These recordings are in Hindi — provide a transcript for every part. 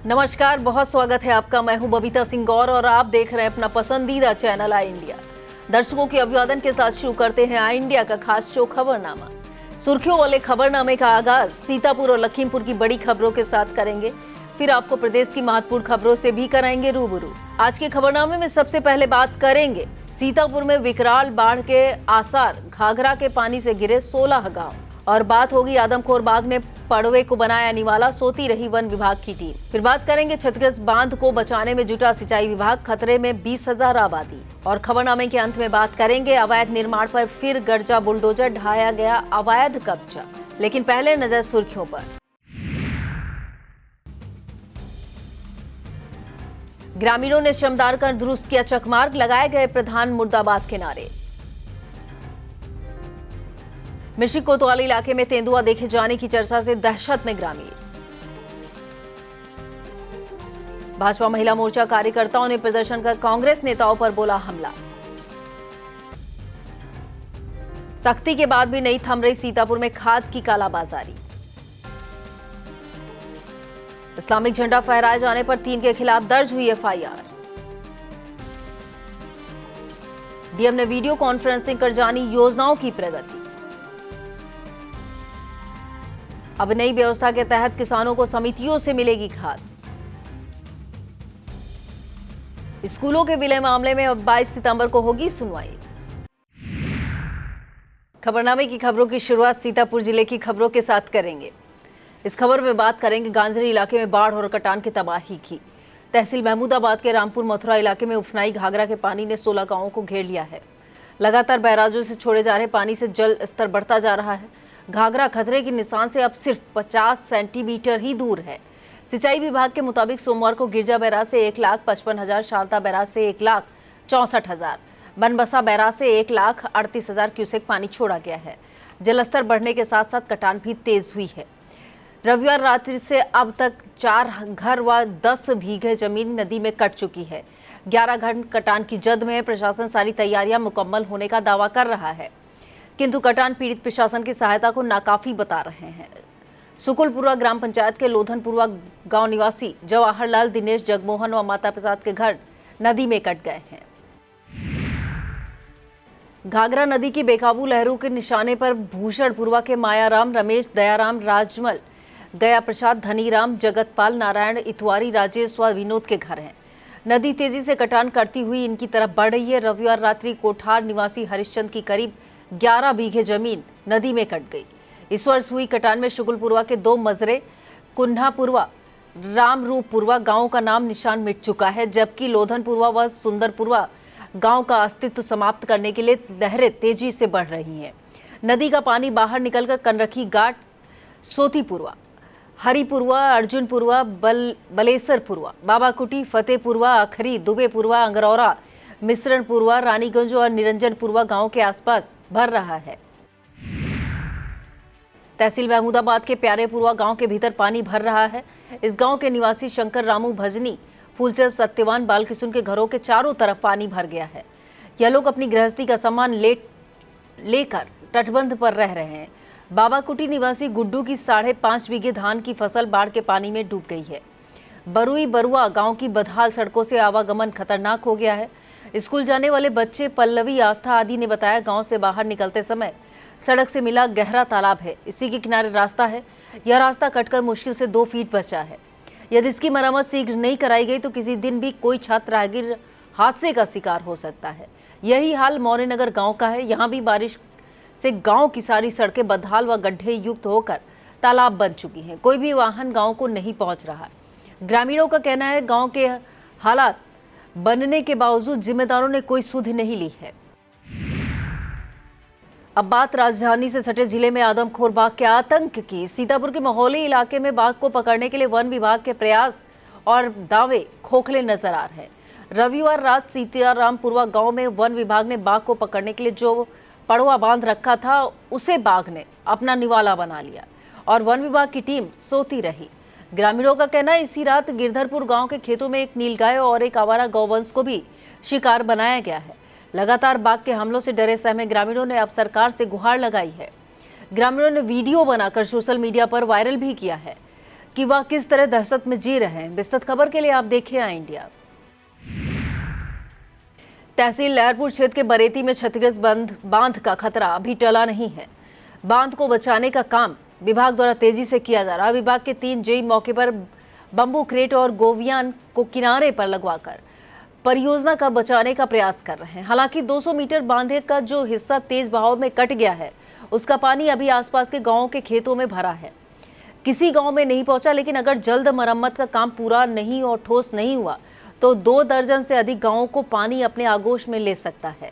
नमस्कार, बहुत स्वागत है आपका। मैं हूं बबीता सिंह गौर और आप देख रहे हैं अपना पसंदीदा चैनल आई इंडिया। दर्शकों के अभिवादन के साथ शुरू करते हैं आई इंडिया का खास शो खबरनामा। सुर्खियों वाले खबरनामे का आगाज सीतापुर और लखीमपुर की बड़ी खबरों के साथ करेंगे, फिर आपको प्रदेश की महत्वपूर्ण खबरों से भी कराएंगे रूबरू। आज के खबरनामे में सबसे पहले बात करेंगे सीतापुर में विकराल बाढ़ के आसार, घाघरा के पानी से गिरे 16 गांव। और बात होगी आदमखोर बाघ ने पड़वे को बनाया निवाला, सोती रही वन विभाग की टीम। फिर बात करेंगे छत्तीसगढ़ बांध को बचाने में जुटा सिंचाई विभाग, खतरे में 20,000 आबादी। और खबरनामे के अंत में बात करेंगे अवैध निर्माण पर फिर गर्जा बुलडोजर, ढाया गया अवैध कब्जा। लेकिन पहले नजर सुर्खियों पर। ग्रामीणों ने श्रमदान कर दुरुस्त किया चकमार्ग, लगाए गए प्रधान मुर्दाबाद के नारे। मिश्रिक कोतवाली इलाके में तेंदुआ देखे जाने की चर्चा से दहशत में ग्रामीण। भाजपा महिला मोर्चा कार्यकर्ताओं ने प्रदर्शन कर कांग्रेस नेताओं पर बोला हमला। सख्ती के बाद भी नहीं थम रही सीतापुर में खाद की कालाबाजारी। इस्लामिक झंडा फहराए जाने पर 3 के खिलाफ दर्ज हुई एफआईआर। डीएम ने वीडियो कॉन्फ्रेंसिंग कर जानी योजनाओं की प्रगति। अब नई व्यवस्था के तहत किसानों को समितियों से मिलेगी खाद। स्कूलों के विलय मामले में अब 22 सितंबर को होगी सुनवाई। खबरनामे की खबरों की शुरुआत सीतापुर जिले की खबरों के साथ करेंगे। इस खबर में बात करेंगे गांजरी इलाके में बाढ़ और कटान की तबाही की। तहसील महमूदाबाद के रामपुर मथुरा इलाके में उफनाई घाघरा के पानी ने 16 गांवों को घेर लिया है। लगातार बैराजों से छोड़े जा रहे पानी से जल स्तर बढ़ता जा रहा है। घाघरा खतरे के निशान से अब सिर्फ 50 सेंटीमीटर ही दूर है। सिंचाई विभाग के मुताबिक सोमवार को गिरजा बैराज से 1,55,000, शारदा बैराज से 1,64,000, बनबसा बैराज से 1,38,000 क्यूसेक पानी छोड़ा गया है। जलस्तर बढ़ने के साथ साथ कटान भी तेज हुई है। रविवार रात्रि से अब तक 4 घर व 10 बीघे जमीन नदी में कट चुकी है। 11 घर कटान की जद में है। प्रशासन सारी तैयारियां मुकम्मल होने का दावा कर रहा है, किंतु कटान पीड़ित प्रशासन की सहायता को नाकाफी बता रहे हैं। सुकुलपुरा ग्राम पंचायत के लोधनपुरवा गांव निवासी जवाहरलाल, दिनेश, जगमोहन व माता प्रसाद के घर नदी में कट गए हैं। घाघरा नदी की बेकाबू लहरों के निशाने पर भूषणपुरवा के मायाराम, रमेश, दयाराम, राजमल, गया प्रसाद, धनीराम, जगतपाल, नारायण, इतवारी, राजेश व विनोद के घर हैं। नदी तेजी से कटान करती हुई इनकी तरफ बढ़ रही है। रविवार रात्रि कोठार निवासी हरिश्चंद की करीब 11 बीघे जमीन नदी में कट गई। इस वर्ष हुई कटान में शुकुलपुरवा के 2 मजरे कुन्हापुरवा, रामरूपपुरवा गांव का नाम निशान मिट चुका है, जबकि लोधनपुरवा व सुंदरपुरवा गांव का अस्तित्व समाप्त करने के लिए लहरें तेजी से बढ़ रही हैं। नदी का पानी बाहर निकलकर कनरखी घाट, सोतीपुरवा, हरिपुरवा, अर्जुनपुरवा, बलेसरपुरवा, बाबाकुटी, फतेहपुरवा, अखरी, दुबेपुरवा, अंगरौरा, मिश्रणपुरवा, रानीगंज और निरंजनपुरवा गांव के आसपास भर रहा है। तहसील महमूदाबाद के प्यारेपुरवा गांव के भीतर पानी भर रहा है। इस गांव के निवासी शंकर, रामू, भजनी, फूलचंद, सत्यवान, बालकिशुन के घरों के चारों तरफ पानी भर गया है। यह लोग अपनी गृहस्थी का सामान लेकर तटबंध पर रह रहे हैं। बाबाकुटी निवासी गुड्डू की 5.5 बीघे धान की फसल बाढ़ के पानी में डूब गई है। बरुई बरुआ गांव की बदहाल सड़कों से आवागमन खतरनाक हो गया है। स्कूल जाने वाले बच्चे पल्लवी, आस्था आदि ने बताया गांव से बाहर निकलते समय सड़क से मिला गहरा तालाब है, इसी के किनारे रास्ता है। यह रास्ता कटकर मुश्किल से 2 फीट बचा है। यदि इसकी मरम्मत शीघ्र नहीं कराई गई तो किसी दिन भी कोई छात्र राहगीर हादसे का शिकार हो सकता है। यही हाल मौर्यनगर गांव का है। यहाँ भी बारिश से गांव की सारी सड़कें बदहाल व गड्ढे युक्त होकर तालाब बन चुकी हैं। कोई भी वाहन गांव को नहीं पहुंच रहा। ग्रामीणों का कहना है गांव के हालात बनने के बावजूद जिम्मेदारों ने कोई सुध नहीं ली है। अब बात राजधानी से सटे जिले में आदमखोर बाघ के आतंक की। सीतापुर के महोली इलाके में बाघ को पकड़ने के लिए वन विभाग के प्रयास और दावे खोखले नजर आ रहे हैं। रविवार रात सीतारामपुरवा गांव में वन विभाग ने बाघ को पकड़ने के लिए जो पड़वा बांध रखा था उसे बाघ ने अपना निवाला बना लिया और वन विभाग की टीम सोती रही। ग्रामीणों का कहना है इसी रात गिरधरपुर गांव के खेतों में एक नीलगाय और एक आवारा गौवंश को भी शिकार बनाया गया है। लगातार बाघ के हमलों से डरे सहमे ग्रामीणों ने अब सरकार से गुहार लगाई है। ग्रामीणों ने वीडियो बनाकर सोशल मीडिया पर वायरल भी किया है। कि वह किस तरह दहशत में जी रहे हैं। विस्तृत खबर के लिए आप देखिए आई इंडिया। तहसील लहरपुर क्षेत्र के बरेती में क्षतिग्रस्त बांध का खतरा अभी टला नहीं है। बांध को बचाने का काम विभाग द्वारा तेजी से किया जा रहा है। विभाग के 3 जेई मौके पर बंबू क्रेट और गोवियान को किनारे पर लगवाकर परियोजना का बचाने का प्रयास कर रहे हैं। हालांकि 200 मीटर बांधे का जो हिस्सा तेज बहाव में कट गया है, उसका पानी अभी आसपास के गांवों के खेतों में भरा है। किसी गांव में नहीं पहुंचा, लेकिन अगर जल्द मरम्मत का काम पूरा नहीं और ठोस नहीं हुआ तो 2 दर्जन से अधिक गांवों को पानी अपने आगोश में ले सकता है।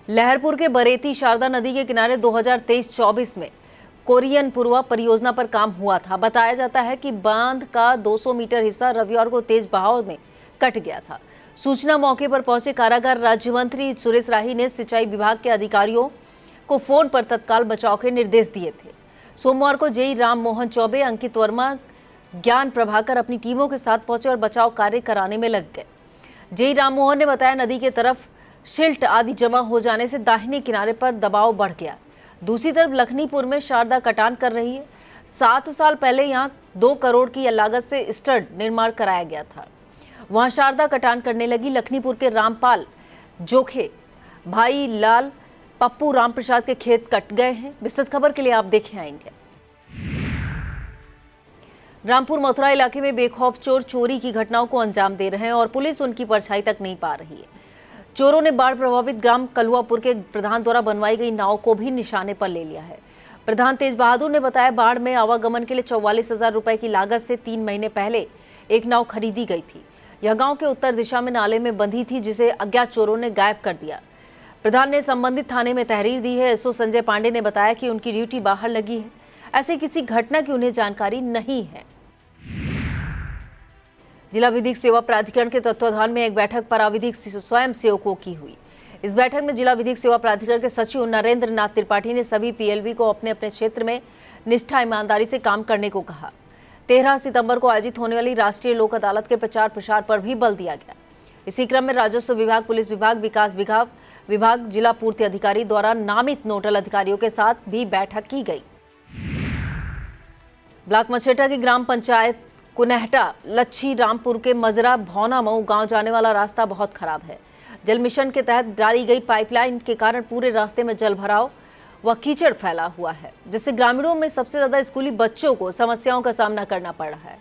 लहरपुर के बरेती शारदा नदी के किनारे 2023-24 में कोरियन पूर्वा परियोजना पर काम हुआ था। बताया जाता है कि बांध का 200 मीटर हिस्सा रविवार को तेज बहाव में कट गया था। सूचना मौके पर पहुंचे कारागार राज्य मंत्री सुरेश राही ने सिंचाई विभाग के अधिकारियों को फोन पर तत्काल बचाव के निर्देश दिए थे। सोमवार को जेई राम मोहन चौबे, अंकित वर्मा, ज्ञान प्रभाकर अपनी टीमों के साथ पहुंचे और बचाव कार्य कराने में लग गए। जेई राम मोहन ने बताया, नदी के तरफ शिल्ट आदि जमा हो जाने से दाहिने किनारे पर दबाव बढ़ गया। दूसरी तरफ लखनीपुर में शारदा कटान कर रही है। 7 साल पहले यहां 2 करोड़ की लागत से स्टड निर्माण कराया गया था। वहां शारदा कटान करने लगी। लखनीपुर के रामपाल जोखे, भाई लाल, पप्पू राम प्रसाद के खेत कट गए हैं। विस्तृत खबर के लिए आप देखें आएंगे। रामपुर मथुरा इलाके में बेखौफ चोर चोरी की घटनाओं को अंजाम दे रहे हैं और पुलिस उनकी परछाई तक नहीं पा रही है। चोरों ने बाढ़ प्रभावित ग्राम कलुआपुर के प्रधान द्वारा बनवाई गई नाव को भी निशाने पर ले लिया है। प्रधान तेज बहादुर ने बताया, बाढ़ में आवागमन के लिए 44,000 रुपए की लागत से 3 महीने पहले एक नाव खरीदी गई थी। यह गांव के उत्तर दिशा में नाले में बंधी थी, जिसे अज्ञात चोरों ने गायब कर दिया। प्रधान ने संबंधित थाने में तहरीर दी है। एसओ संजय पांडे ने बताया कि उनकी ड्यूटी बाहर लगी है। ऐसी किसी घटना की उन्हें जानकारी नहीं है। जिला विधिक सेवा प्राधिकरण के तत्वाधान में एक बैठक पराविधिक स्वयं सेवकों की हुई। इस बैठक में जिला विधिक सेवा प्राधिकरण के सचिव नरेंद्र नाथ त्रिपाठी ने सभी पीएलवी को अपने अपने क्षेत्र में निष्ठा ईमानदारी से काम करने को कहा। 13 सितंबर को आयोजित होने वाली राष्ट्रीय लोक अदालत के प्रचार प्रसार पर भी बल दिया गया। इसी क्रम में राजस्व विभाग, पुलिस विभाग, विकास विभाग, जिला पूर्ति अधिकारी द्वारा नामित नोडल अधिकारियों के साथ भी बैठक की गई। ब्लॉक मछेटा की ग्राम पंचायत कुनहटा लच्छी रामपुर के मजरा भौना मऊ गांव जाने वाला रास्ता बहुत खराब है। जल मिशन के तहत डाली गई पाइपलाइन के कारण पूरे रास्ते में जल भराव व कीचड़ फैला हुआ है, जिससे ग्रामीणों में सबसे ज्यादा स्कूली बच्चों को समस्याओं का सामना करना पड़ रहा है।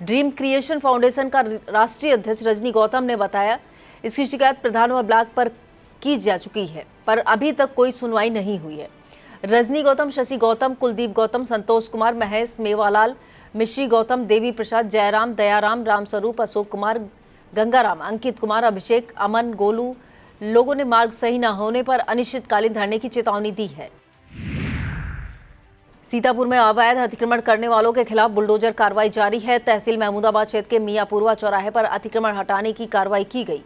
ड्रीम क्रिएशन फाउंडेशन का राष्ट्रीय अध्यक्ष रजनी गौतम ने बताया, इसकी शिकायत प्रधान व ब्लॉक पर की जा चुकी है, पर अभी तक कोई सुनवाई नहीं हुई है। रजनी गौतम, शशि गौतम, कुलदीप गौतम, संतोष कुमार, महेश, मेवालाल, मिश्री गौतम, देवी प्रसाद, जयराम, दयाराम, रामस्वरूप, अशोक कुमार, गंगाराम, अंकित कुमार, अभिषेक, अमन, गोलू लोगों ने मार्ग सही न होने पर अनिश्चितकालीन धरने की चेतावनी दी है। सीतापुर में अवैध अतिक्रमण करने वालों के खिलाफ बुलडोजर कार्रवाई जारी है। तहसील महमूदाबाद क्षेत्र के मियापुरवा चौराहे पर अतिक्रमण हटाने की कार्रवाई की गई।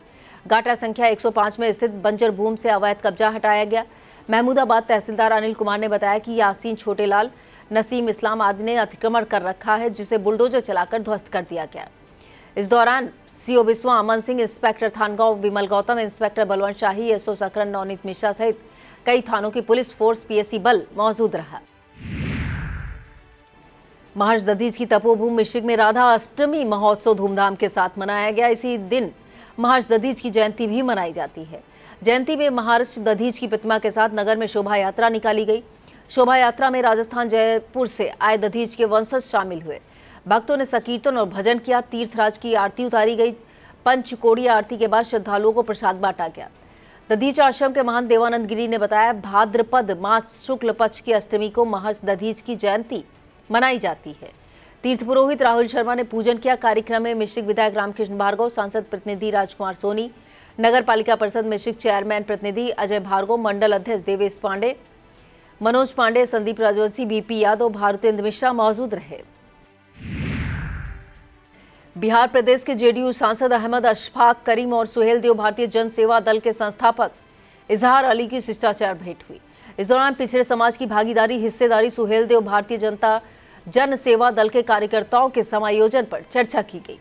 गाटा संख्या 105 में स्थित बंजर भूमि से अवैध कब्जा हटाया गया। महमूदाबाद तहसीलदार अनिल कुमार ने बताया कि यासीन, छोटेलाल, नसीम इस्लाम आदि ने अतिक्रमण कर रखा है, जिसे बुलडोजर चलाकर ध्वस्त कर दिया गया। इस दौरान सीओ बिस्वा अमन सिंह, इंस्पेक्टर थानगांव विमल गौतम, इंस्पेक्टर बलवंत शाही, एसओ सकरन नवनीत मिश्रा सहित कई थानों की पुलिस फोर्स, पीएससी बल मौजूद रहा। महर्षि दधीच की तपोभूमि मिश्रिक में राधा अष्टमी महोत्सव धूमधाम के साथ मनाया गया। इसी दिन महर्षि दधीच की जयंती भी मनाई जाती है। जयंती में महर्षि दधीच की प्रतिमा के साथ नगर में शोभा यात्रा निकाली गई। शोभा यात्रा में राजस्थान जयपुर से आए दधीच के वंशज शामिल हुए। भक्तों ने संकीर्तन और भजन किया। तीर्थराज की आरती उतारी गई। पंचकोड़ी आरती के बाद श्रद्धालुओं को प्रसाद बांटा गया। दधीच आश्रम के महंत देवानंद गिरी ने बताया, भाद्रपद मास शुक्ल पक्ष की अष्टमी को महर्षि दधीच की जयंती मनाई जाती है। तीर्थ पुरोहित राहुल शर्मा ने पूजन किया। कार्यक्रम में मिश्रिक विधायक रामकृष्ण भार्गव, सांसद प्रतिनिधि राजकुमार सोनी, नगर पालिका परिषद मिश्रिक चेयरमैन प्रतिनिधि अजय भार्गव, मंडल अध्यक्ष देवेश पांडे, मनोज पांडे, संदीप राजवंशी, बीपी यादव, भारतेंद्र मिश्रा मौजूद रहे। बिहार प्रदेश के जेडीयू सांसद अहमद अशफाक करीम और सुहेल देव भारतीय जन सेवा दल के संस्थापक इजहार अली की शिष्टाचार भेंट हुई। इस दौरान पिछड़े समाज की भागीदारी, हिस्सेदारी, सुहेल देव भारतीय जन सेवा दल के कार्यकर्ताओं के समायोजन पर चर्चा की गई।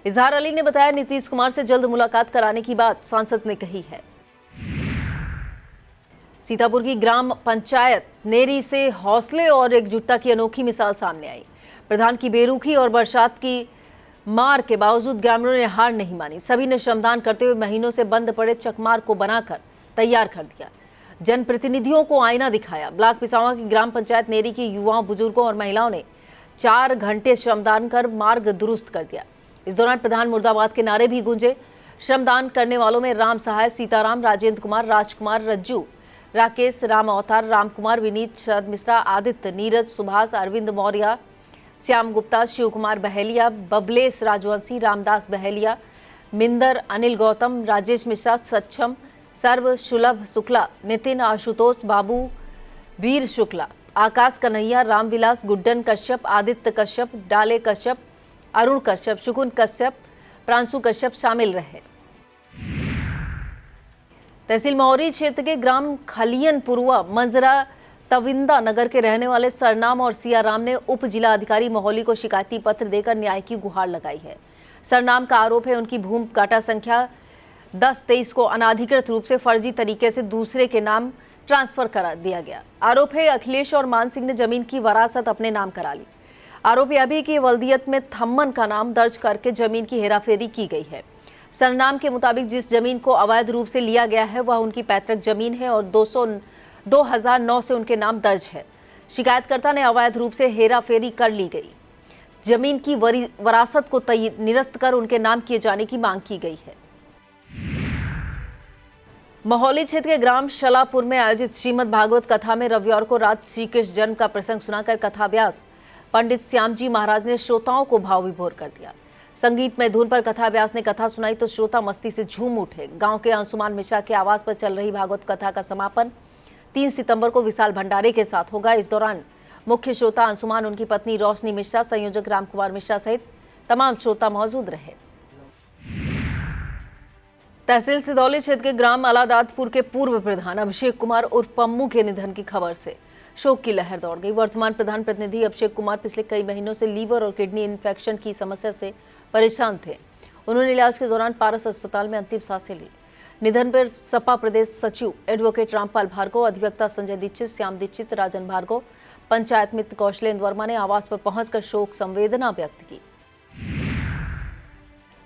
इजहार अली ने बताया, नीतीश कुमार से जल्द मुलाकात कराने की बात सांसद ने कही है। सीतापुर की ग्राम पंचायत नेरी से हौसले और एकजुटता की अनोखी मिसाल सामने आई। प्रधान की बेरुखी और बरसात की मार के बावजूद ग्रामीणों ने हार नहीं मानी। सभी ने श्रमदान करते हुए महीनों से बंद पड़े चकमार को बनाकर तैयार कर दिया। जनप्रतिनिधियों को आईना दिखाया। ब्लॉक पिसावा की ग्राम पंचायत नेरी के युवाओं, बुजुर्गों और महिलाओं ने 4 घंटे श्रमदान कर मार्ग दुरुस्त कर दिया। इस दौरान प्रधान मुर्दाबाद के नारे भी गूंजे। श्रमदान करने वालों में राम सहाय, सीताराम, राजेंद्र कुमार, राजकुमार, रज्जू, राकेश, राम अवतार, राम कुमार, विनीत, शरद मिश्रा, आदित्य, नीरज, सुभाष, अरविंद मौर्य, श्याम गुप्ता, शिव कुमार बहेलिया, बबलेश राजवंशी, रामदास बहेलिया, मिंदर, अनिल गौतम, राजेश मिश्रा, सक्षम, सर्व, सुलभ शुक्ला, नितिन, आशुतोष, बाबू, वीर शुक्ला, आकाश कन्हैया, रामविलास, गुड्डन कश्यप, आदित्य कश्यप, डाले कश्यप, अरुण कश्यप, शुकुन कश्यप, प्रांशु कश्यप शामिल रहे। तहसील मौरी क्षेत्र के ग्राम खलियनपुरुआ मंजरा तविंदा नगर के रहने वाले सरनाम और सियाराम ने उप जिला अधिकारी मोहली को शिकायती पत्र देकर न्याय की गुहार लगाई है। सरनाम का आरोप है उनकी भूमि काटा संख्या 1023 को अनाधिकृत रूप से फर्जी तरीके से दूसरे के नाम ट्रांसफर करा दिया गया। आरोप है अखिलेश और मान सिंह ने जमीन की वरासत अपने नाम करा ली। आरोप यह भी कि वल्दियत में थम्मन का नाम दर्ज करके जमीन की हेराफेरी की गई है। सरनाम के मुताबिक जिस जमीन को अवैध रूप से लिया गया है वह उनकी पैतृक जमीन है और 2009 से उनके नाम दर्ज है। शिकायतकर्ता ने अवैध रूप से हेराफेरी कर ली गई जमीन की वरासत को निरस्त कर उनके नाम किए जाने की मांग की गई है। मोहली क्षेत्र के ग्राम शलापुर में आयोजित श्रीमद् भागवत कथा में रविवार को रात श्री कृष्ण जन्म का प्रसंग सुनाकर कथा व्यास पंडित श्यामजी महाराज ने श्रोताओं को भाव विभोर कर दिया। संगीतमय धुन पर कथा व्यास ने कथा सुनाई तो श्रोता मस्ती से झूम उठे। गांव के अंशुमान मिश्रा के आवास पर चल रही भागवत कथा का समापन 3 सितंबर को विशाल भंडारे के साथ होगा। इस दौरान मुख्य श्रोता अंशुमान, उनकी पत्नी रोशनी मिश्रा, संयोजक रामकुमार मिश्रा सहित तमाम श्रोता मौजूद रहे। तहसील सिदौली क्षेत्र के ग्राम अलादातपुर के पूर्व प्रधान अभिषेक कुमार उर्फ पम्मू के निधन की खबर से शोक की लहर दौड़ गई। वर्तमान प्रधान प्रतिनिधि अभिषेक कुमार पिछले कई महीनों से लीवर और किडनी इन्फेक्शन की समस्या से परेशान थे। उन्होंने इलाज के दौरान पारस अस्पताल में अंतिम सांसें ली। निधन पर सपा प्रदेश सचिव एडवोकेट रामपाल भार्गव, अधिवक्ता संजय दीक्षित, श्याम दीक्षित, राजन भार्गव, पंचायत मित्र कौशलेंद्र वर्मा ने आवास पर पहुंचकर शोक संवेदना व्यक्त की।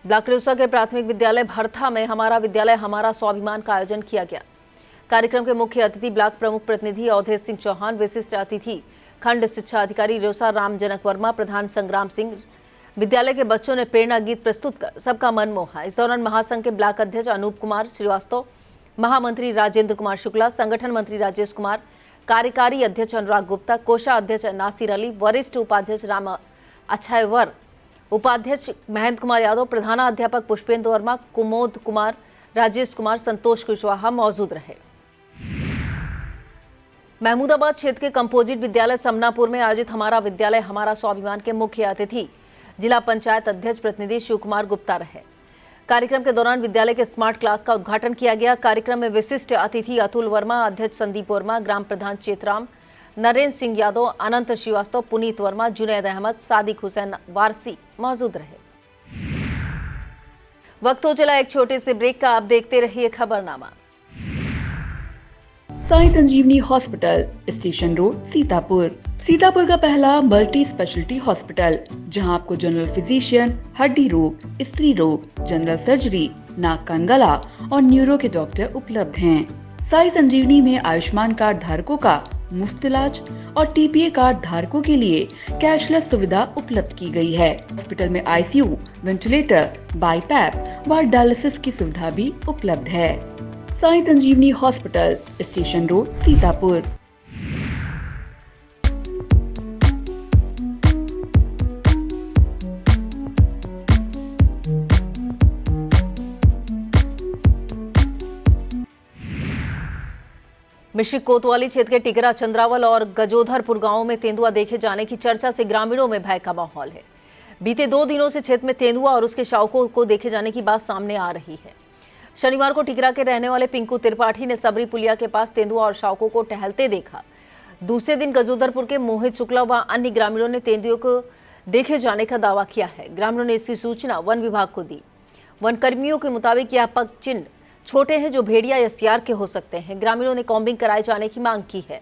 ब्लॉक रेउसा के प्राथमिक विद्यालय भरथा में हमारा विद्यालय हमारा स्वाभिमान का आयोजन किया गया। कार्यक्रम के मुख्य अतिथि ब्लॉक प्रमुख प्रतिनिधि अवधेश सिंह चौहान, विशिष्ट अतिथि खंड शिक्षा अधिकारी रेउसा राम जनक वर्मा, प्रधान संग्राम सिंह। विद्यालय के बच्चों ने प्रेरणा गीत प्रस्तुत कर सबका मन मोहा। इस दौरान महासंघ के ब्लॉक अध्यक्ष अनूप कुमार श्रीवास्तव, महामंत्री राजेंद्र कुमार शुक्ला, संगठन मंत्री राजेश कुमार, कार्यकारी अध्यक्ष अनुराग गुप्ता, कोषाध्यक्ष नासिर अली, वरिष्ठ उपाध्यक्ष राम अक्षयवर, उपाध्यक्ष महेंद्र कुमार यादव, प्रधानाध्यापक पुष्पेंद्र वर्मा, कुमोद कुमार, राजेश कुमार, संतोष कुशवाहा मौजूद रहे। महमूदाबाद क्षेत्र के कंपोजिट विद्यालय समनापुर में आयोजित हमारा विद्यालय हमारा स्वाभिमान के मुख्य अतिथि जिला पंचायत अध्यक्ष प्रतिनिधि शिव कुमार गुप्ता रहे। कार्यक्रम के दौरान विद्यालय के स्मार्ट क्लास का उद्घाटन किया गया। कार्यक्रम में विशिष्ट अतिथि अतुल वर्मा, अध्यक्ष संदीप वर्मा, ग्राम प्रधान चेतराम, नरेंद्र सिंह यादव, अनंत श्रीवास्तव, पुनीत वर्मा, जुनैद अहमद, सादिक हुसैन वारसी मौजूद रहे। वक्त हो चला एक छोटे से ब्रेक का। आप देखते रहिए Khabarnama. Sai Sanjeevani hospital, station road, Sitapur. Sitapur का पहला मल्टी स्पेशलिटी हॉस्पिटल, जहां आपको जनरल फिजिशियन, हड्डी रोग, स्त्री रोग, जनरल सर्जरी, नाक कान गला और न्यूरो के डॉक्टर उपलब्ध हैं। साई संजीवनी में आयुष्मान कार्ड धारकों का मुफ्त इलाज और टीपीए कार्ड धारकों के लिए कैशलेस सुविधा उपलब्ध की गई है। हॉस्पिटल में आईसीयू, वेंटिलेटर, बाईपैप व डायलिसिस की सुविधा भी उपलब्ध है। Sai Sanjeevani hospital, station road, Sitapur. Misrikh कोतवाली क्षेत्र के टिकरा, चंद्रावल और गजोधरपुर गांवों में तेंदुआ देखे जाने की चर्चा से ग्रामीणों में भय का माहौल है। बीते 2 दिनों से क्षेत्र में तेंदुआ और उसके शावकों को देखे जाने की बात सामने आ रही है। शनिवार को टिकरा के रहने वाले पिंकू त्रिपाठी ने सबरी पुलिया के पास तेंदुआ और शावकों को टहलते देखा। दूसरे दिन गजोधरपुर के मोहित शुक्ला व अन्य ग्रामीणों ने तेंदुओं को देखे जाने का दावा किया है। ग्रामीणों ने इसकी सूचना वन विभाग को दी। वन कर्मियों के मुताबिक यह पग चिन्ह छोटे हैं जो भेड़िया या सियार के हो सकते हैं। ग्रामीणों ने कॉम्बिंग कराए जाने की मांग की है।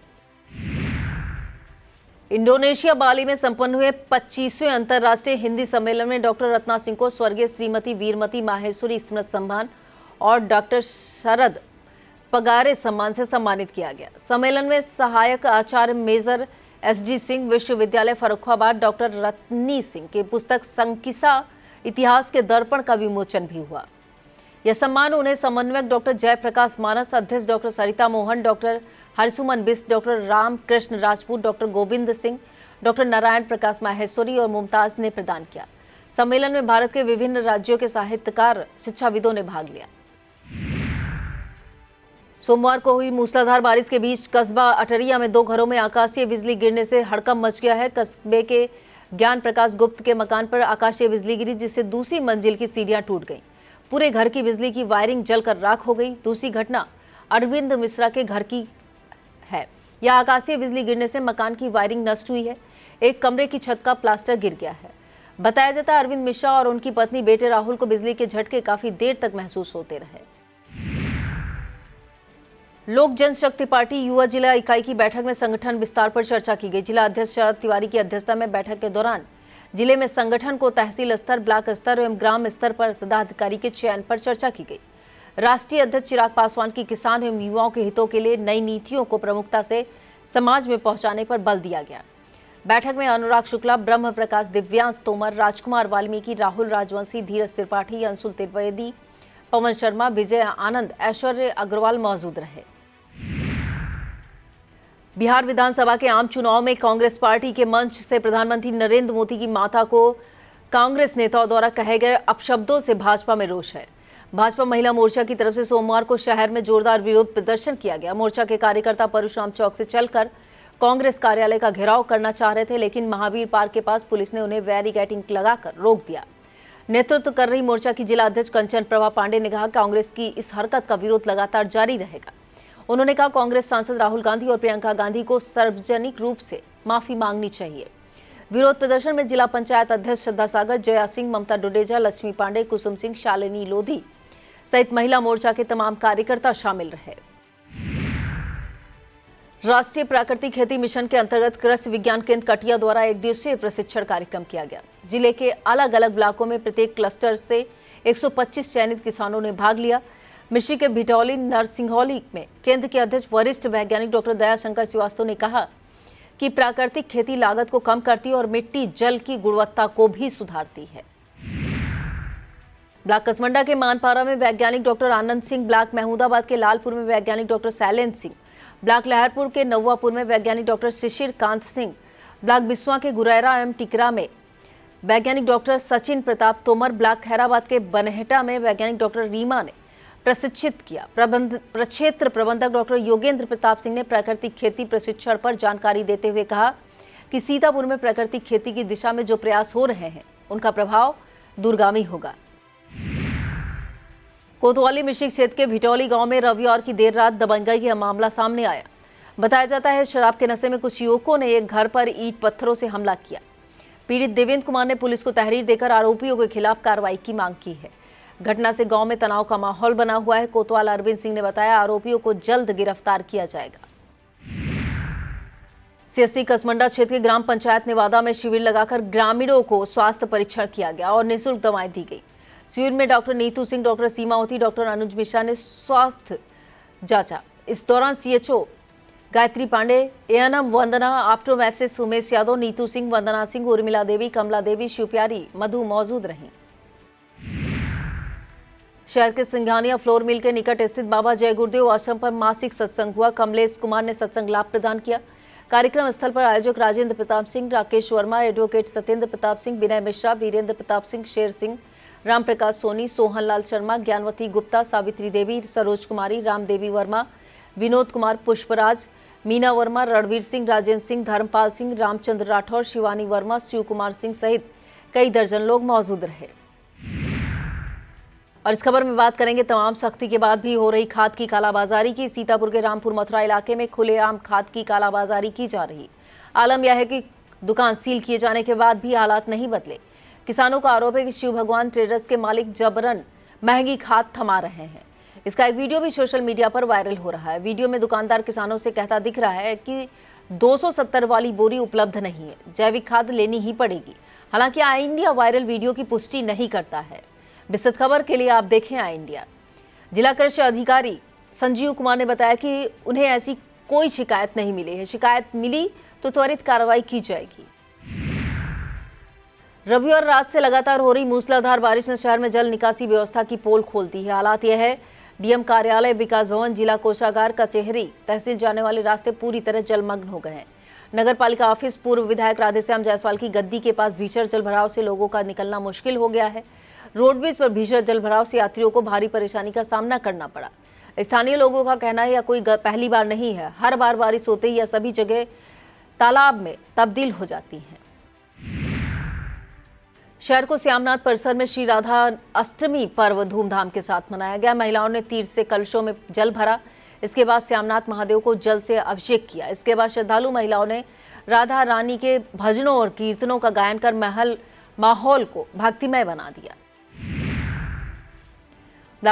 इंडोनेशिया बाली में संपन्न हुए 25वें अंतर्राष्ट्रीय हिंदी सम्मेलन में डॉक्टर रत्ना सिंह को स्वर्गीय श्रीमती वीरमती माहेश्वरी स्मृति सम्मान और डॉक्टर शरद पगारे सम्मान से सम्मानित किया गया। सम्मेलन में सहायक आचार्य मेजर एसजी सिंह विश्वविद्यालय फर्रुखाबाद डॉक्टर रत्नी सिंह की पुस्तक संकिसा इतिहास के दर्पण का विमोचन भी हुआ। यह सम्मान उन्हें समन्वयक डॉक्टर जयप्रकाश मानस, अध्यक्ष doctor Sarita Mohan, doctor Harsuman Bisht, doctor Ramkrishna Rajput, doctor Govind Singh, doctor Narayan Prakash Maheshwari और मुमताज ने प्रदान किया। सम्मेलन में भारत के विभिन्न राज्यों के साहित्यकार, शिक्षाविदों ने भाग लिया। सोमवार को हुई मूसलाधार बारिश के बीच कस्बा अटरिया में 2 घरों में आकाशीय बिजली गिरने से हड़कंप मच गया है। कस्बे के ज्ञान प्रकाश गुप्त के मकान पर आकाशीय बिजली गिरी, जिससे दूसरी मंजिल की सीढ़ियां टूट गईं। पूरे घर की बिजली की वायरिंग जलकर राख हो गई। दूसरी घटना अरविंद मिश्रा के घर की है। यह आकाशीय बिजली गिरने से मकान की वायरिंग नष्ट हुई है। एक कमरे की छत का प्लास्टर गिर गया है। बताया जाता है अरविंद मिश्रा और उनकी पत्नी बेटे राहुल को बिजली के झटके काफी देर तक महसूस होते रहे। लोक जनशक्ति पार्टी युवा जिला इकाई की बैठक में संगठन विस्तार पर चर्चा की गई। जिला अध्यक्ष शरद तिवारी की अध्यक्षता में बैठक के दौरान जिले में संगठन को तहसील स्तर, ब्लॉक स्तर एवं ग्राम स्तर पर पदाधिकारी के चयन पर चर्चा की गई। राष्ट्रीय अध्यक्ष चिराग पासवान की किसान एवं युवाओं के हितों के लिए नई नीतियों को प्रमुखता से समाज में पहुंचाने पर बल दिया गया। बैठक में अनुराग शुक्ला, ब्रह्म प्रकाश, दिव्यांश तोमर, राजकुमार वाल्मीकि, राहुल राजवंशी, धीरज त्रिपाठी, अंशुल त्रिवेदी, पवन शर्मा, विजय आनंद, ऐश्वर्य अग्रवाल मौजूद रहे। बिहार विधानसभा के आम चुनाव में कांग्रेस पार्टी के मंच से प्रधानमंत्री नरेंद्र मोदी की माता को कांग्रेस नेताओं द्वारा कहे गए अपशब्दों से भाजपा में रोष है। भाजपा महिला मोर्चा की तरफ से सोमवार को शहर में जोरदार विरोध प्रदर्शन किया गया। मोर्चा के कार्यकर्ता परशुराम चौक से चलकर कांग्रेस कार्यालय का घेराव करना चाह रहे थे, लेकिन महावीर पार्क के पास पुलिस ने उन्हें बैरिकेडिंग लगाकर रोक दिया। नेतृत्व कर रही मोर्चा की जिला अध्यक्ष कंचन प्रभा पांडे ने कहा, कांग्रेस की इस हरकत का विरोध लगातार जारी रहेगा। उन्होंने कहा, कांग्रेस सांसद राहुल गांधी और प्रियंका गांधी को सार्वजनिक रूप से माफी मांगनी चाहिए। विरोध प्रदर्शन में जिला पंचायत अध्यक्ष श्रद्धा सागर, जया सिंह, ममता डुडेजा, लक्ष्मी पांडे, कुसुम सिंह, शालिनी लोधी सहित महिला मोर्चा के तमाम कार्यकर्ता शामिल रहे। राष्ट्रीय प्राकृतिक खेती मिशन के अंतर्गत कृषि विज्ञान केंद्र कटिया द्वारा 1 दिवसीय प्रशिक्षण कार्यक्रम किया गया। जिले के अलग अलग ब्लॉकों में प्रत्येक क्लस्टर से 125 चयनित किसानों ने भाग लिया। मिश्री के भिटौली नरसिंहौली में केंद्र के अध्यक्ष वरिष्ठ वैज्ञानिक डॉक्टर दयाशंकर श्रीवास्तव ने कहा कि प्राकृतिक खेती लागत को कम करती है और मिट्टी जल की गुणवत्ता को भी सुधारती है। ब्लॉक कसमंडा के मानपारा में वैज्ञानिक डॉक्टर आनंद सिंह, ब्लॉक महमूदाबाद के लालपुर में वैज्ञानिक डॉक्टर शैलेंद्र सिंह, ब्लॉक लहरपुर के नौवापुर में वैज्ञानिक डॉक्टर शिशिर कांत सिंह, ब्लॉक बिस्वा के गुरैरा एवं टिकरा में वैज्ञानिक डॉक्टर सचिन प्रताप तोमर, ब्लॉक खैराबाद के बनहेटा में वैज्ञानिक डॉक्टर रीमा ने प्रशिक्षित किया। प्रक्षेत्र प्रबंधक डॉक्टर योगेंद्र प्रताप सिंह ने प्राकृतिक खेती प्रशिक्षण पर जानकारी देते हुए कहा कि सीतापुर में प्राकृतिक खेती की दिशा में जो प्रयास हो रहे हैं उनका प्रभाव दूरगामी होगा। कोतवाली मिश्रिक क्षेत्र के भिटौली गांव में रविवार की देर रात दबंगई का मामला सामने आया। बताया जाता है शराब के नशे में कुछ युवकों ने एक घर पर ईंट पत्थरों से हमला किया। पीड़ित देवेंद्र कुमार ने पुलिस को तहरीर देकर आरोपियों के खिलाफ कार्रवाई की मांग की है। घटना से गांव में तनाव का माहौल बना हुआ है। कोतवाल अरविंद सिंह ने बताया, आरोपियों को जल्द गिरफ्तार किया जाएगा। सीएससी कसमंडा क्षेत्र के ग्राम पंचायत नेवादा में शिविर लगाकर ग्रामीणों को स्वास्थ्य परीक्षण किया गया और निःशुल्क दवाएं दी गई। शिविर में doctor Neetu Singh, doctor Seemavati, doctor Anuj Mishra ने स्वास्थ्य जांचा। इस दौरान CHO Gayatri Pandey, ANM Vandana, optometrist Umesh Yadav, Neetu Singh, Vandana Singh, Urmila Devi, Kamla Devi, Shivpyari, Madhu मौजूद रहीं। शहर के सिंघानिया फ्लोर मिल के निकट स्थित बाबा जय गुरुदेव आश्रम पर मासिक सत्संग हुआ। कमलेश कुमार ने सत्संग लाभ प्रदान किया। कार्यक्रम स्थल पर आयोजक राजेंद्र प्रताप सिंह, राकेश वर्मा, एडवोकेट सत्येंद्र प्रताप सिंह, विनय मिश्रा, वीरेंद्र प्रताप सिंह, शेर सिंह, राम प्रकाश सोनी, सोहनलाल शर्मा, ज्ञानवती गुप्ता, सावित्री देवी, सरोज कुमारी, रामदेवी वर्मा, विनोद कुमार, पुष्पराज, मीना वर्मा, रणवीर सिंह, राजेंद्र सिंह, धर्मपाल सिंह, रामचंद्र राठौर, शिवानी वर्मा, शिव कुमार सिंह सहित कई दर्जन लोग मौजूद रहे। और इस खबर में बात करेंगे, तमाम सख्ती के बाद भी हो रही खाद की कालाबाजारी की। सीतापुर के रामपुर मथुरा इलाके में खुलेआम खाद की कालाबाजारी की जा रही। आलम यह है कि दुकान सील किए जाने के बाद भी हालात नहीं बदले। किसानों का आरोप है कि शिव भगवान ट्रेडर्स के मालिक जबरन महंगी खाद थमा रहे हैं। इसका एक वीडियो भी सोशल मीडिया पर वायरल हो रहा है। वीडियो में दुकानदार किसानों से कहता दिख रहा है कि 270 वाली बोरी उपलब्ध नहीं है। जैविक खाद लेनी ही पड़ेगी। हालांकि आई इंडिया वायरल वीडियो की पुष्टि नहीं करता है। विस्तृत खबर के लिए आप देखें आई इंडिया। जिला कृषि अधिकारी संजीव कुमार ने बताया कि उन्हें ऐसी कोई शिकायत नहीं मिली है। शिकायत मिली तो त्वरित कार्रवाई की जाएगी। रविवार रात से लगातार हो रही मूसलाधार बारिश ने शहर में जल निकासी व्यवस्था की पोल खोल दी है। हालात यह है, डीएम कार्यालय, विकास भवन, जिला कोषागार, कचहरी, तहसील जाने वाले रास्ते पूरी तरह जलमग्न हो गए हैं। नगर पालिका ऑफिस, पूर्व विधायक राधेश्याम जायसवाल की गद्दी के पास भीषण जलभराव से लोगों का निकलना मुश्किल हो गया है। रोडवेज पर भीषण जलभराव से यात्रियों को भारी परेशानी का सामना करना पड़ा। स्थानीय लोगों का कहना है यह कोई पहली बार नहीं है। हर बार बारिश होते ही यह सभी जगह तालाब में तब्दील हो जाती हैं। शहर को श्यामनाथ परिसर में श्री राधा अष्टमी पर्व धूमधाम के साथ मनाया गया। महिलाओं ने तीर्थ से कलशों में जल भरा। इसके बाद श्यामनाथ महादेव को जल से अभिषेक किया। इसके बाद श्रद्धालु महिलाओं ने राधा रानी के भजनों और कीर्तनों का गायन कर माहौल को भक्तिमय बना दिया।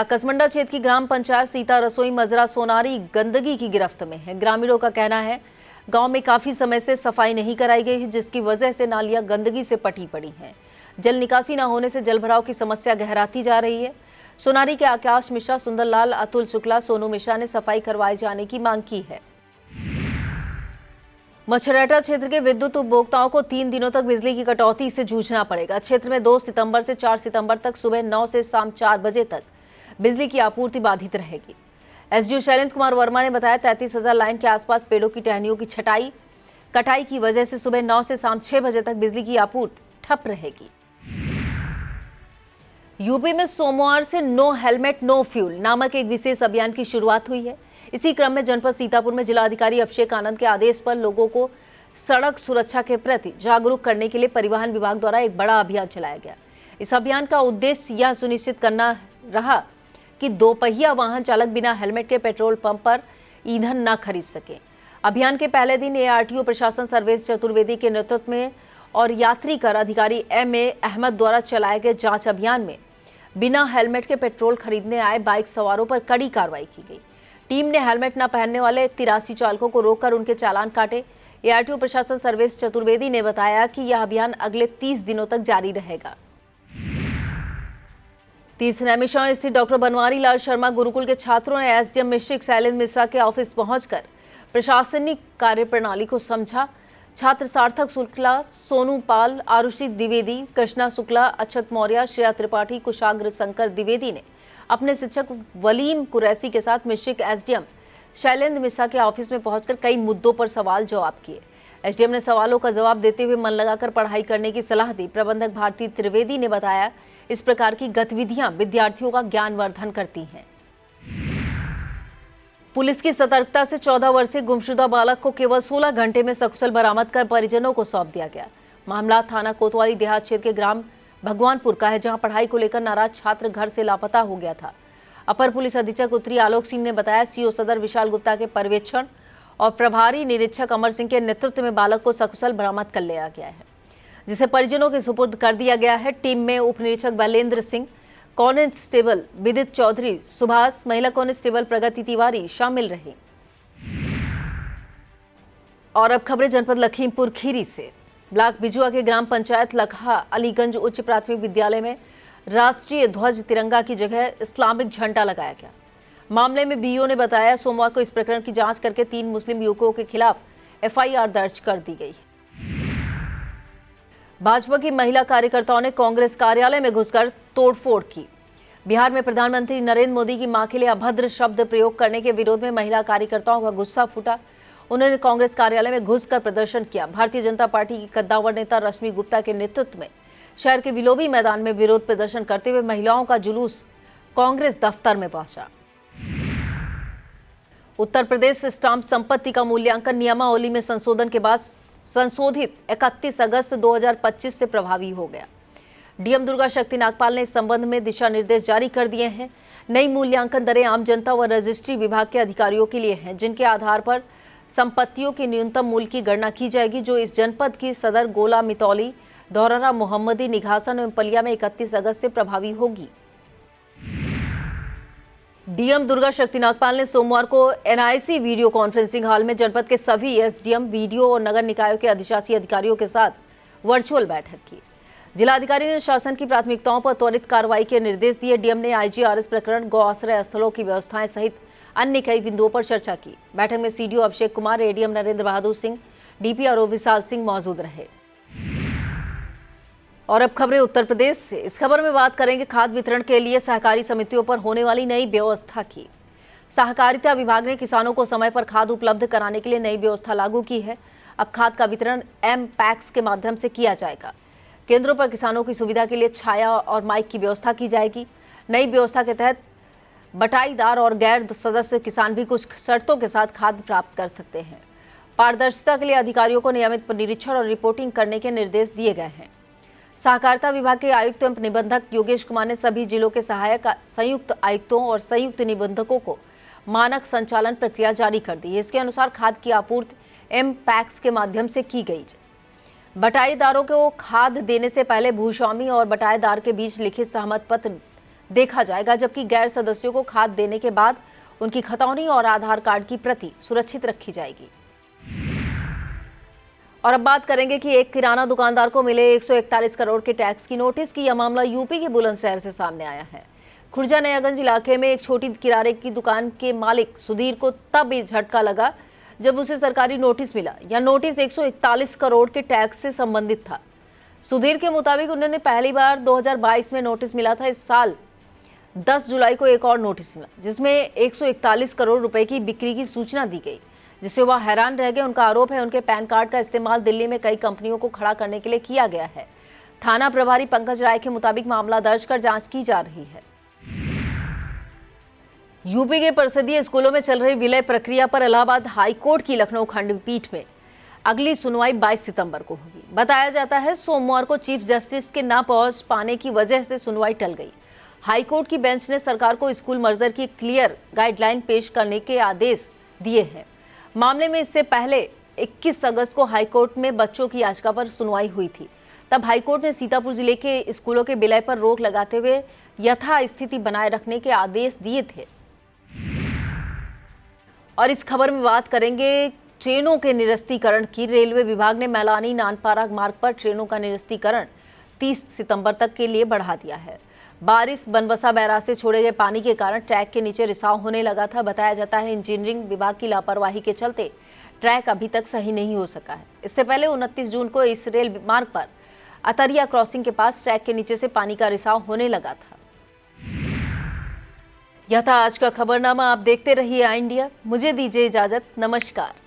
कसमंडा क्षेत्र की ग्राम पंचायत सीता रसोई मजरा सोनारी गंदगी की गिरफ्त में है। ग्रामीणों का कहना है गांव में काफी समय से सफाई नहीं कराई गई है, जिसकी वजह से नालियां गंदगी से पटी पड़ी हैं। जल निकासी न होने से जलभराव की समस्या गहराती जा रही है। सोनारी के आकाश मिश्रा, सुंदरलाल, अतुल शुक्ला, सोनू मिश्रा ने सफाई करवाए जाने की मांग की है। मछरेटा क्षेत्र के विद्युत उपभोक्ताओं को 3 दिनों तक बिजली की कटौती से जूझना पड़ेगा। क्षेत्र में 2 सितंबर से 4 सितंबर तक सुबह 9 से शाम 4 बजे तक बिजली की आपूर्ति बाधित रहेगी। एसडीओ शैलेंद्र कुमार वर्मा ने बताया 33,000 लाइन के आसपास पेड़ों की टहनियों की कटाई की वजह से सुबह 9 से शाम 6 बजे तक बिजली की आपूर्ति ठप रहेगी। यूपी में सोमवार से नो हेलमेट नो फ्यूल नामक एक विशेष अभियान की शुरुआत हुई है। इसी क्रम में जनपद सीतापुर में जिलाधिकारी अभिषेक आनंद के आदेश पर लोगों को सड़क सुरक्षा के प्रति जागरूक करने के लिए परिवहन विभाग द्वारा एक बड़ा अभियान चलाया गया। इस अभियान का उद्देश्य यह सुनिश्चित करना रहा कि दोपहिया वाहन चालक बिना हेलमेट के पेट्रोल पंप पर ईंधन न खरीद सके। अभियान के पहले दिन एआरटीओ प्रशासन सर्वेश चतुर्वेदी के नेतृत्व में और यात्री कर अधिकारी एमए अहमद द्वारा चलाए गए जांच अभियान में बिना हेलमेट के पेट्रोल खरीदने आए बाइक सवारों पर कड़ी कार्रवाई की गई। टीम ने हेलमेट न पहनने वाले 83 चालकों को रोककर उनके चालान काटे। एआरटीओ प्रशासन सर्वेश चतुर्वेदी ने बताया कि यह अभियान अगले 30 दिनों तक जारी रहेगा। तीर्थ नैमिषारण्य स्थित डॉक्टर बनवारी लाल शर्मा गुरुकुल के छात्रों ने एसडीएम मिश्रिक शैलेंद्र मिश्रा के ऑफिस पहुंचकर प्रशासनिक कार्यप्रणाली को समझा। छात्र सार्थक शुक्ला, सोनू पाल, आरुषि द्विवेदी, कृष्णा शुक्ला, अक्षत मौर्य, श्रेया त्रिपाठी, कुशाग्र शंकर द्विवेदी ने अपने शिक्षक वलीम कुरैसी के साथ मिश्रिक एसडीएम शैलेंद्र मिश्रा के ऑफिस में पहुंचकर कई मुद्दों पर सवाल जवाब किए। एसडीएम ने सवालों का जवाब देते हुए मन लगाकर पढ़ाई करने की सलाह दी। प्रबंधक भारती त्रिवेदी ने बताया इस प्रकार की गतिविधियां विद्यार्थियों का ज्ञानवर्धन करती हैं। पुलिस की सतर्कता से 14 वर्षीय गुमशुदा बालक को केवल 16 घंटे में सकुशल बरामद कर परिजनों को सौंप दिया गया। मामला थाना कोतवाली देहात क्षेत्र के ग्राम भगवानपुर का है, जहां पढ़ाई को लेकर नाराज छात्र घर से लापता हो गया था। अपर पुलिस अधीक्षक उत्तरी आलोक सिंह ने बताया सीओ सदर विशाल गुप्ता के पर्यवेक्षण और प्रभारी निरीक्षक अमर सिंह के नेतृत्व में बालक को सकुशल बरामद कर लिया गया है, जिसे परिजनों के सुपुर्द कर दिया गया है। टीम में उप निरीक्षक बैलेंद्र सिंह, कांस्टेबल विदित चौधरी, सुभाष, महिला कांस्टेबल प्रगति तिवारी शामिल रहे। और अब खबरें जनपद लखीमपुर खीरी से। ब्लॉक बिजुआ के ग्राम पंचायत लखा अलीगंज उच्च प्राथमिक विद्यालय में राष्ट्रीय ध्वज तिरंगा की जगह इस्लामिक झंडा लगाया गया। मामले में बीईओ ने बताया सोमवार को इस प्रकरण की जांच करके 3 मुस्लिम युवकों के खिलाफ एफआईआर दर्ज कर दी गई। भाजपा की महिला कार्यकर्ताओं ने कांग्रेस कार्यालय में घुसकर तोड़फोड़ की। बिहार में प्रधानमंत्री नरेंद्र मोदी की मां के लिए अभद्र शब्द प्रयोग करने के विरोध में महिला कार्यकर्ताओं का गुस्सा फूटा। उन्होंने कांग्रेस कार्यालय में घुसकर प्रदर्शन किया। भारतीय जनता पार्टी की कद्दावर नेता रश्मि गुप्ता के नेतृत्व में शहर के विलोबी मैदान में विरोध प्रदर्शन करते हुए महिलाओं का जुलूस कांग्रेस दफ्तर में पहुंचा। उत्तर प्रदेश स्टाम्प संपत्ति का मूल्यांकन नियमावली में संशोधन के बाद संशोधित 31 अगस्त 2025 से प्रभावी हो गया। डीएम दुर्गा शक्ति नागपाल ने इस संबंध में दिशा निर्देश जारी कर दिए हैं। नई मूल्यांकन दरें आम जनता व रजिस्ट्री विभाग के अधिकारियों के लिए हैं, जिनके आधार पर संपत्तियों के न्यूनतम मूल्य की गणना की जाएगी, जो इस जनपद की सदर, गोला, मितौली, धौरहरा, मोहम्मदी, निघासन एवं पलिया में 31 अगस्त से प्रभावी होगी। डीएम दुर्गा शक्ति नागपाल ने सोमवार को एनआईसी वीडियो कॉन्फ्रेंसिंग हॉल में जनपद के सभी एसडीएम, वीडियो और नगर निकायों के अधिशासी अधिकारियों के साथ वर्चुअल बैठक की। जिलाधिकारी ने शासन की प्राथमिकताओं पर त्वरित कार्रवाई के निर्देश दिए। डीएम ने आईजीआरएस प्रकरण, गौ आश्रय स्थलों की व्यवस्थाएं सहित अन्य कई बिंदुओं पर चर्चा की। बैठक में CDO Abhishek Kumar, ADM Narendra Bahadur Singh, DPRO Vishal Singh मौजूद रहे। और अब खबरें उत्तर प्रदेश से। इस खबर में बात करेंगे खाद वितरण के लिए सहकारी समितियों पर होने वाली नई व्यवस्था की। सहकारिता विभाग ने किसानों को समय पर खाद उपलब्ध कराने के लिए नई व्यवस्था लागू की है। अब खाद का वितरण एम-पैक्स के माध्यम से किया जाएगा। केंद्रों पर किसानों की सुविधा के लिए छाया और माइक की व्यवस्था की जाएगी। नई व्यवस्था के तहत बटाईदार और गैर सदस्य किसान भी कुछ शर्तों के साथ खाद प्राप्त कर सकते हैं। पारदर्शिता के लिए अधिकारियों को नियमित निरीक्षण और रिपोर्टिंग करने के निर्देश दिए गए हैं। सहकारिता विभाग के आयुक्त एवं निबंधक योगेश कुमार ने सभी जिलों के सहायक संयुक्त आयुक्तों और संयुक्त निबंधकों को मानक संचालन प्रक्रिया जारी कर दी है। इसके अनुसार खाद की आपूर्ति एम-पैक्स के माध्यम से की गई। बटाईदारों को खाद देने से पहले भूस्वामी और बटाईदार के बीच लिखित सहमति पत्र देखा जाएगा, जबकि गैर सदस्यों को खाद देने के बाद उनकी खतौनी और आधार कार्ड की प्रति सुरक्षित रखी जाएगी। और अब बात करेंगे कि एक किराना दुकानदार को मिले 141 करोड़ के टैक्स की नोटिस की। यह मामला यूपी के बुलंदशहर से सामने आया है। खुर्जा नयागंज इलाके में एक छोटी किराने की दुकान के मालिक सुधीर को तब ये झटका लगा जब उसे सरकारी नोटिस मिला। यह नोटिस 141 करोड़ के टैक्स से संबंधित था। सुधीर के मुताबिक उन्होंने पहली बार 2022 में नोटिस मिला था। इस साल 10 जुलाई को एक और नोटिस मिला जिसमें 141 करोड़ रुपए की बिक्री की सूचना दी गई, जिससे वह हैरान रह गए। उनका आरोप है उनके पैन कार्ड का इस्तेमाल दिल्ली में कई कंपनियों को खड़ा करने के लिए किया गया है। थाना प्रभारी पंकज राय के मुताबिक मामला दर्ज कर जांच की जा रही है। यूपी के परिषदीय स्कूलों में चल रही विलय प्रक्रिया पर इलाहाबाद हाईकोर्ट की लखनऊ खंडपीठ में अगली सुनवाई 22 सितंबर को होगी। बताया जाता है सोमवार को चीफ जस्टिस के ना पहुंच पाने की वजह से सुनवाई टल गई। हाईकोर्ट की बेंच ने सरकार को स्कूल मर्जर की क्लियर गाइडलाइन पेश करने के आदेश दिए हैं। मामले में इससे पहले 21 अगस्त को हाईकोर्ट में बच्चों की याचिका पर सुनवाई हुई थी। तब हाईकोर्ट ने सीतापुर जिले के स्कूलों के विलय पर रोक लगाते हुए यथास्थिति बनाए रखने के आदेश दिए थे। और इस खबर में बात करेंगे ट्रेनों के निरस्तीकरण की। रेलवे विभाग ने मैलानी नानपारा मार्ग पर ट्रेनों का निरस्तीकरण 30 सितंबर तक के लिए बढ़ा दिया है। बारिश बनबसा बैराज से छोड़े गए पानी के कारण ट्रैक के नीचे रिसाव होने लगा था। बताया जाता है इंजीनियरिंग विभाग की लापरवाही के चलते ट्रैक अभी तक सही नहीं हो सका है। इससे पहले 29 जून को इस रेल मार्ग पर अतरिया क्रॉसिंग के पास ट्रैक के नीचे से पानी का रिसाव होने लगा था। यह था आज का खबरनामा। आप देखते रहिए आई इंडिया। मुझे दीजिए इजाजत। नमस्कार।